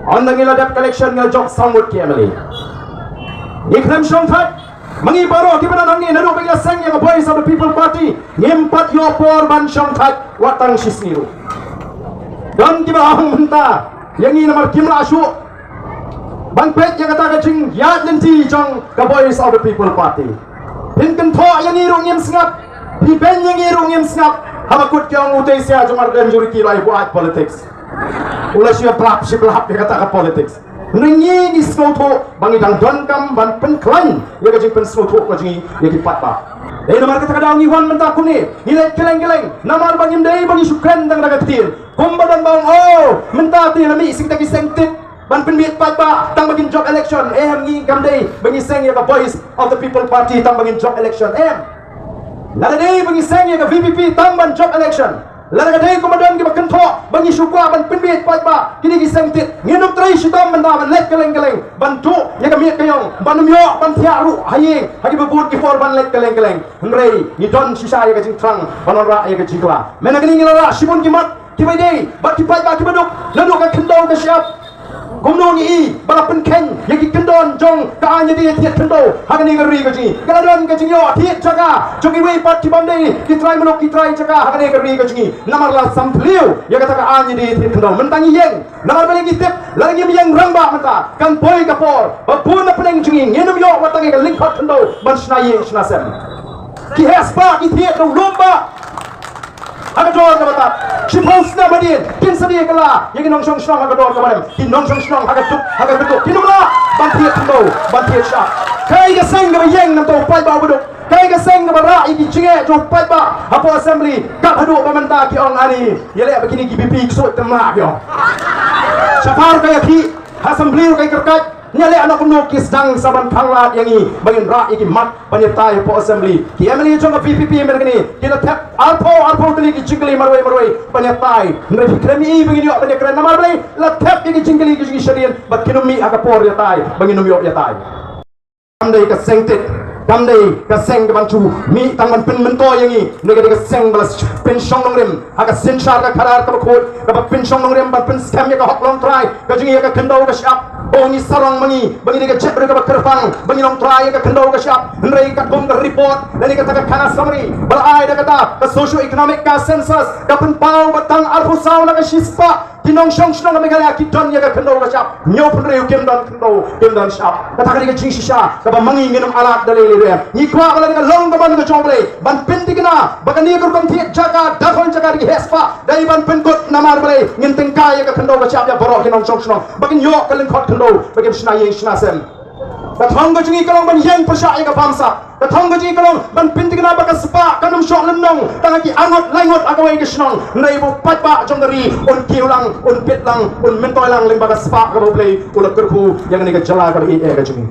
on the debt collection ngil jok sanggut kiamali ikhlam shongthat mangi baro kibana nangi naru bagi sang yang voice of the people party ngimpat yo por ban shongthat watang sisniru dan kiba ahung menta yang ini nomor kimla asu ban pet yang kata kacing ya janji jong the voice of the people party pinkan tho yang ini rungim sngap di ben yang ini rungim sngap habakut yang utai sia jomar dan juriki lai buat politics ulah sia pelap si pelap dia kata ke politics nengi ni snotho bangi dang don kam ban pen klan ya kacing pen snotho kacing ya ki patba nomor kata kadang ni wan menta kuni ilai keleng namar bangim dei bangi sukran dang daga tir kumbadan bang oh menta ti lami sing taki sengtit ban penbiat patba tang bagin job election ngi kamdei bangi seng ya ka voice of the people party tang bagin job election lada dei bangi seng ya ka VPP tang ban job election lada dei kumadan ki bakan tho bangi sukwa ban penbiat patba kini ki sengtit nginum trai sitam menda ban let keleng ban tu ya ka miat kayong ban myo ban thiaru hayeng hagi bebut ki for ban let keleng ngrei ni don sisa ya ka jing trang banora ya ka jingla menagini ngila sibun ki mat ki bai dei bat ki patba ki baduk lalu ka kendau ka siap kumnong i balapan ken yaki kendon jong kaanya dia tiat kendo hagani ngeri gaji kaladon gaji yo tiat jaga jogi wei pat ki bamde ki try menok ki try jaga hagani ngeri gaji namar la sampliu ya kata kaanya dia tiat kendo mentangi yeng namar balik kitip lagi yang ramba mata kan boy kapor babun na peneng jingi ngenum yo watangi ka link hot kendo ban snaye snasem ki hespa ki tiat do lomba aga dor ka batat shipos na badin kin sadi kala yegi nong song song aga dor ka badam kin nong song song aga tuk kinumla bantiet kendo bantiet sha kai ga sang ga yeng nam to pai ba buduk kai ga sang ga bara iki chinge to pai ba apo assembly ka hadu ba manta ki ong ani yele begini ki BP so temla yo chapar ka ki assembly kai kerkat nyale anak kuno kis dang saban panglat yang ini bagin ra iki mat panyetai po assembly ki emeli jong PPP mergani kita tap alpo tali ki jingli marwai panyetai nri kremi begini yo panyetai namar beli la tap ki jingli ki sharian bat kinumi aga por yatai bagin numi yo yatai amdai ka sengtit kamdai ka seng ka bantu mi tangan pen mento yang ini nega ka seng balas pen shong nong rem aga senchar ka kharar ka khot ka pen shong nong rem ban pen scam ya ka hot long try ka jingi ka kendo ka shap Ongi sarang mangi, bagi dia cek mereka berkerfang, bagi nong try ke kendau ke siap, nrei kat kom ke report, dan dia kata kana summary, balai dia kata ke socio economic ka census, dapat pau batang alfusau nak sispa, kinong shong shong nak megala kiton ya ke kendau ke siap, nyo pun reu kem dan siap, kata dia cing sisa, kata mangi nginum alat dalai dia, nikwa kalau dia long kaman ke coble, ban pinti kena, bahkan dia kurang tiak jaga, dafon jaga di hespa, dari ban penkut namar balai, nginteng kaya ke kendau ke siap ya borok kinong shong shong, bahkan yo kalian kot bagi senaya snasem datang ke jingi kalong ban yang persya ka bangsa datang ke jingi kalong ban pinti kena baka sepa kanum syok lenong tangaki angot langot agawai ke senong nai bo patba jong dari on kiulang on petlang on mentoilang lembaga sepa ka bo play ulah kerhu yang ni ka jala ka i ka jingi